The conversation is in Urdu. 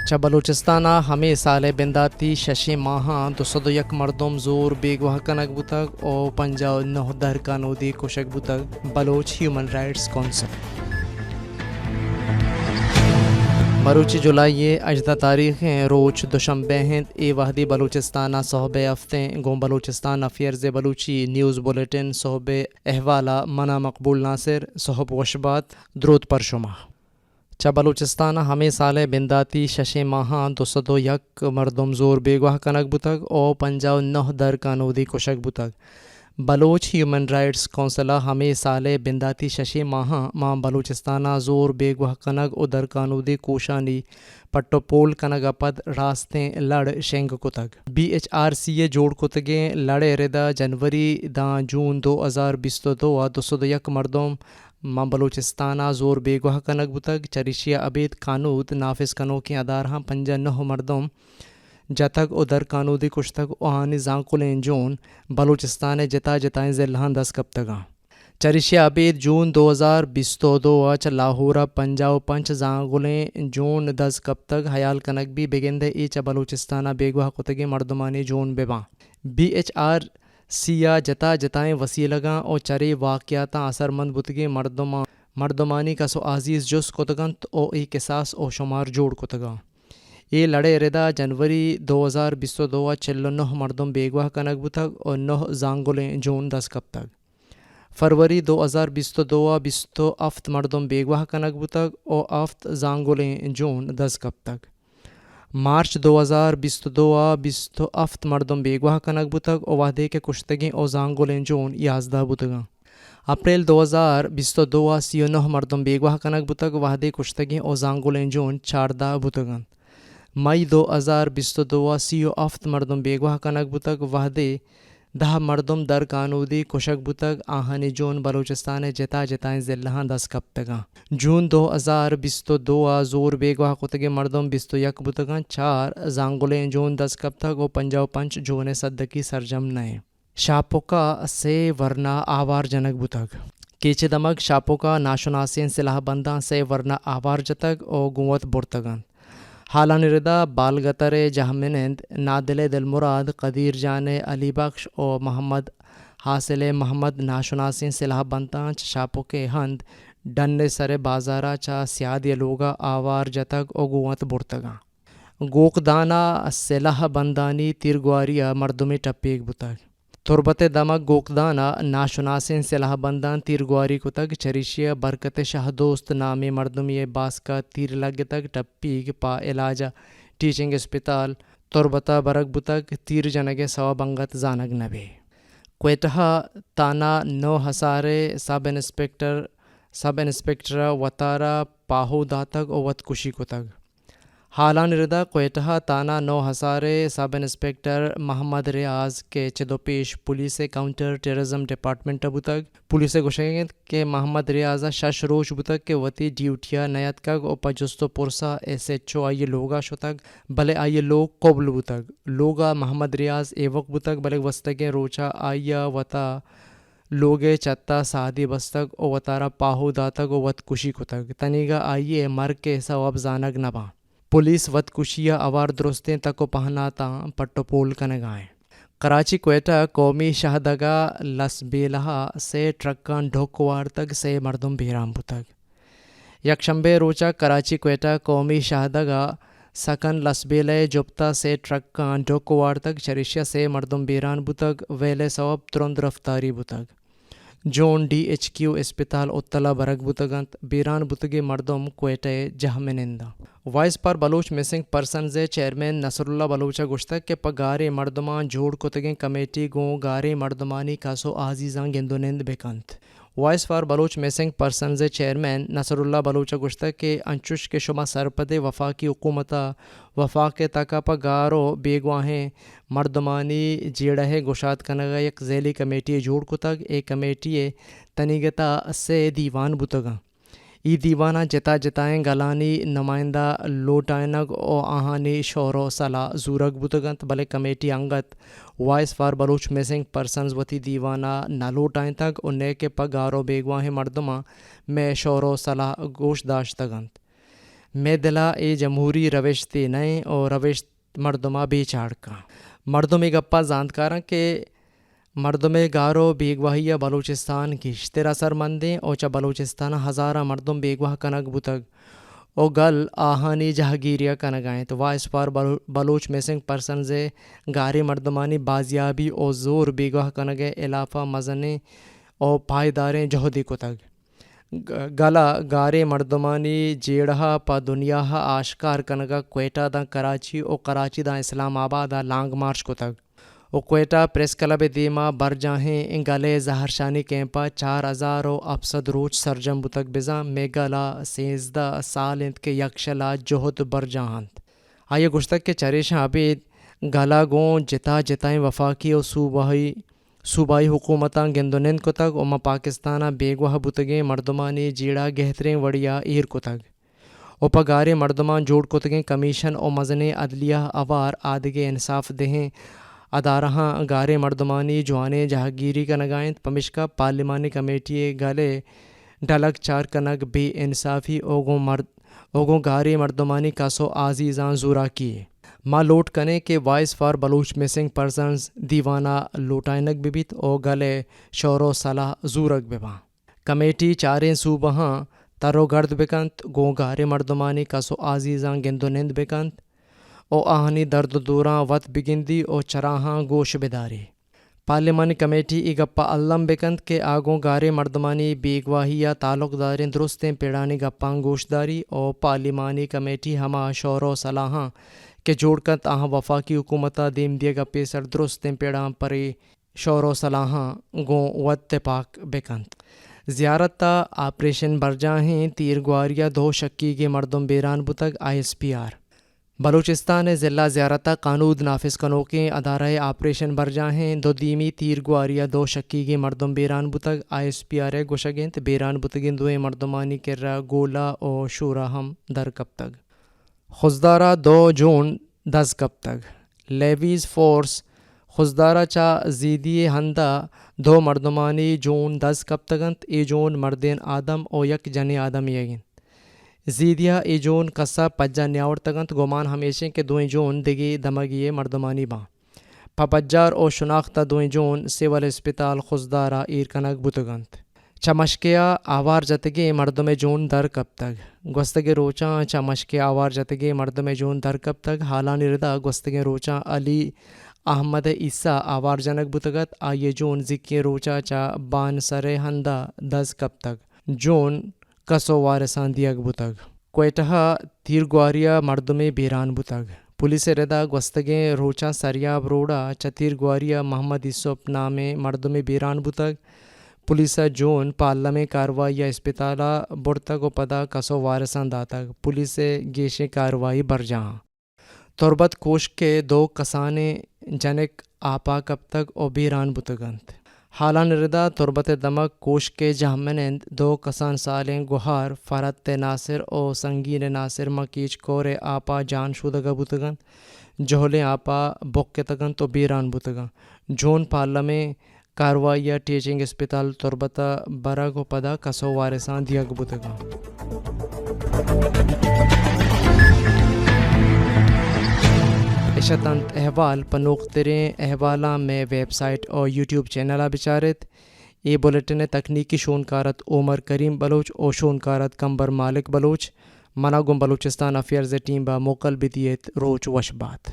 چا بلوچستانا ہمیں سال بنداتی شش ماہاں 201 مردم زور بیگواہ کنک بوتگ او 59 درکانودی کشک بوتگ بلوچ ہیومن رائٹس کونسل مروچی جولائی اجدہ تاریخیں روچ دوشنبے ہند ای وحدی بلوچستانہ صحب ہفتیں گون Balochistan affairs Balochi news bulletin صحب احوالہ منا مقبول ناصر صحب وشبات درود پر شما چا بلوچستان ہمیں سال بنداتی شش ماہاں 201 مردم زور بیگواہ کنک بوتگ او 59 درکانودی کشک بوتگ بلوچ ہیومن رائٹس کونسلہ ہمیں سال بنداتی شش ماہاں ماں بلوچستانہ زور بیگواہ کنگ او درکانودی کوشانی پٹو پول کنگ اپد راستیں لڑ شنگ کتگ BHRCA جوڑ کتگیں لڑے ردا جنوری داں جون 2022 201 مردم ماں بلوچستانہ زور بیگواہ کنگ بوتگ چریشیا ابید قانود نافذ کنو کے ادارہاں 59 مردم جتگ او در قانودی کشتگ او آنی زانکلین جون بلوچستان جتا جتائیں ضلعان 10 کب تگاں چریشیا ابید جون 2022 چ لاہورہ 55 زانگلیں جون 10 کب تک حیال کنک بھی بگندے ای چا بلوچستانہ بیگواہ کتگی مردمانی جون بباں BHRCA جتا جتائیں وسیلگاں او چری واقعاتاں اثر مند بتگی مردمانی کا سو عزیز جس کتگنت او ای قصاص او شمار جوڑ کتگاں یہ لڑے ردا جنوری 2022 49 مردم بیگواہ کنک بوتگ اور 9 زانگلیں جون 10 کب تک فروری 2022 27 مردم بیگواہ کنک بوتگ اور 7 زانگلیں جون 10 کب تک مارچ 2022 27 مردم بیگواہ کنک بوتگ اور وحدے کے کشتگیں او زانگلیں جون 11 بوتگاں اپریل 2022 39 مردم بیگواہ کنک بوتگ وحدے کشتگیں او زانگلیں جون 14 بوتگاں مئی 2022 37 مردم بیگواہ کنک بوتگ وحدے 10 مردم در قانودی کشک بوتگ آہنی جون بلوچستان جتا جتائیں ضلعاں 10 کب تگاں جون 2022 زور بیگواہ کتگی مردم 21 بوتگاں 4 زانگلیں جون 10 کب تک او 55 جون صدقی سرجم نئے شاپوکا سے ورنہ آوار جنک بوتگ کیچے دمک شاپوکا ناشناسین سلاح بنداں سے ورنہ آوار جتگ او گوت برتگان حالان ردا بالگتر جہمنند نادل دل مراد قدیر جان علی بخش او محمد حاصل محمد ناشناسین سلاح بنداں شاپو کے ہند ڈن سر بازارا چا سیادی لوگا آوار جتگ او گوت برتگاں گوکدانا سلاح بندانی تیرگواریا مردمی ٹپیک بوتگ تربت دمک گوکدانا ناشناسین سلاح بندان تیرگواری کتگ چریشیا برکت شاہ دوست نامی مردمی باس کا تیر لگ تک ٹپیگ پا علاج ٹیچنگ اسپتال تربتا برک بوتگ تیر جنگ سوا بنگت زانگ نبے کوئٹہ تانا 9 ہسارے سب انسپیکٹر وطارہ پاہو داتگ او وط کشی کتگ حالان ردا کوئٹہ تانا 9 ہسارے سب انسپیکٹر محمد ریاض کے چدو پیش پولیس کاؤنٹر ٹیررزم ڈپارٹمنٹ بوتگ پولیس گوشگند کہ محمد ریاض شش روش بوتگ کہ وتی ڈیوٹیا نیت کگ او پجستو پرسا SHO آئی لوگا شتگ بلے آئی لوگ قبل بوتگ لوگا محمد ریاض ایوک بوتگ بلے وستگیں روچا آئیا وطا لوگے چتا سادی بستگ او وطارہ پاہو داتگ او وط کشی کتگ تنیگا آئیے مر کے سواب زانگ نباں پولیس وط کشیا اوار درستیں تکو پہناتاں پٹو پول کنگائیں کراچی کوئٹہ قومی شہدگا لس بیلہا سے ٹرکان ڈھوکوار تک سے مردم بیرام بوتگ یکشنبے روچا کراچی کوئٹہ قومی شہدگا سکن لس بیلے جبتا سے ٹرکان ڈھوکوار تک چریشیا سے مردم بیران بوتگ ویلے سواب ترند رفتاری بوتگ جون DHQ اسپتال اتلا برگ بوتگنت بیران بوتگی مردم کوئٹہ جہمنندہ voice for Baloch missing persons chairman Nasrullah بلوچہ گشتگ کے پگارے مردمان جوڑ کتگیں کمیٹی گوں گارے مردمانی کاسو عزیزاں گندونند بکنت voice for Baloch missing persons chairman Nasrullah بلوچہ گشتگ کے انچوش کے شما سرپد وفاقی حکومتہ وفاق تکا پگارو بیگواہیں مردمانی جیڑہ گشاد کنگا یک ذیلی کمیٹی جوڑ کتگ اے کمیٹی تنیگتا سے دیوان بوتگاں ای دیوانہ جتا جتائیں گلانی نمائندہ لوٹائنگ او آہانی شور و صلاح زورگ بوتگنت بلے کمیٹی انگت voice for Baloch missing persons وتی دیوانہ نہ لوٹائیں تک انہیں کے پگارو بیگواہیں مردمہ میں شور و صلاح گوش داشتگنت میں دلا اے جمہوری روش تے نئے اور روش مردمہ بے چاڑ کا مردم گپا زاندکاراں کہ مردم گارو بیگواہی بلوچستان گشتر اثر مندیں او چا بلوچستان ہزارہ مردم بیگواہ کنگ بتگ او گل آہانی جہگیریہ کنگائیں تو voice for Baloch missing persons گارے مردمانی بازیابی او زور بیگواہ کنگے علافہ مزنے او پائیداریں جہدی کتگ گلا گارے مردمانی جیڑہا پا دنیا آشکار کنگا کوئٹہ دا کراچی او کراچی دا اسلام آباد لانگ مارچ کتگ او کوئٹہ پریس کلب دیما برجاہیں گلے زہرشانی کیمپا 4700 روچ سرجم بتگ بزا میں گلا 13 سال انت کے یکشلا جہد برجاہند آئیے گشتک کے چریشاں عبید گلا گون جتا جتائیں وفاقی او صوبائی حکومتاں گندونند کتگ اوما پاکستانہ بیگواہ بتگیں مردمانی جیڑا گہتریں وڑیا ایر کتگ او پگارے مردمان جوڑ کتگیں کمیشن او مزنے عدلیہ اوار آدگے انصاف دہیں ادارہاں گارے مردمانی جوانے جہگیری کنگائیں پمشکا پارلیمانی کمیٹی گلے ڈلک چار کنگ بے انصافی اوگوں گارے مردمانی کسو عزیزاں زورا کیے ماں لوٹ کنے کہ voice for Baloch missing persons دیوانہ لوٹائنک ببیت او گلے شور و صلاح زورک بباں کمیٹی چاریں صوبہاں ترو گرد بکنت گو گارے مردمانی کسو عزیزاں گندو نند بکنت او آہنی درد دوراں وط بگندی او چراہاں گوش بداری پارلیمانی کمیٹی ای گپا علم بکند کہ آگوں گارے مردمانی بیگواہی یا تعلق داریں درستیں پیڑانی گپاں گوشداری او پارلیمانی کمیٹی ہما شور و صلاحاں کہ جوڑ کت آہاں وفاقی حکومتہ دیم دیے گپے سر درستیں پیڑاں پرے شور و صلاحاں گوں وط پاک بکند زیارت تا آپریشن برجاہیں تیر گواریہ 2 شکی کے مردم بیران بتگ ISPR بلوچستان ضلع زیارتہ قانود نافذ کنوکیں ادارہ آپریشن برجاہیں 2 دیمی تیر گواریہ 2 شکی کے مردم بیران بتگ ISPR گوشگینت بیران بتگیں 2 مردمانی کرہ گولا او شورا ہم در کب تک خزدارہ 2 جون 10 کب تک لیویز فورس خزدارہ چا زیدی ہندہ 2 مردمانی جون 10 کب تگنت ای جون مردین آدم او یک جنی آدم یگین زیدیہ ای جون قصہ پجا نیاور تگنت گمان ہمیشہ کے 2 جون دگی دمگیے مردمانی باں پپجار او شناختہ 2 جون سول اسپتال خزدارہ ایر کنگ بتگنت چمشکیا آوار جتگے مردم جون در کب تک گوستگے روچاں چمشکیا آوار جتگے مردم جون در کب تک حالانی ردا گوستگے روچاں علی احمد عیسیٰ آوار جنک بتگت آئیے جون ذکی روچا چا بان سر ہندہ 10 کب تک جون کسو وارسان دیگ بتگ کوئٹہ تیر گواریہ مردم بیران بتگ پولیس ردا گوستگیں روچا سریاب روڑا چتیر گواریہ محمد یوسف نامے مردم بیران بتگ پولیس جون پالم کاروائی اسپتالہ بڑتگ و پدا کسو وارسان داتگ پولیس گیش کاروائی برجاں تربت کوش کے 2 کسانے جنک آپا کب تک او بیران بتگنت حالان ردا تربت دمک کوش کے جہمنند 2 کسان سالیں گوہار فرت ناصر او سنگین ناصر مکیچ کور آپا جان شودگا بتگن جہلیں آپا بک تگن تو بیران بتگن جون پارلمے کاروائی ٹیچنگ اسپتال تربت برگ و پدا کسو وارسان دیگ بتگن اشتنت احوال پنوختریں احوالاں میں ویب سائٹ اور یوٹیوب چینلہ بچارت یہ بلیٹن تکنیکی شونکارت عمر کریم بلوچ او شونکارت کمبر مالک بلوچ مناگم بلوچستان افیئرز ٹیم با موکل بدیت روچ وش بات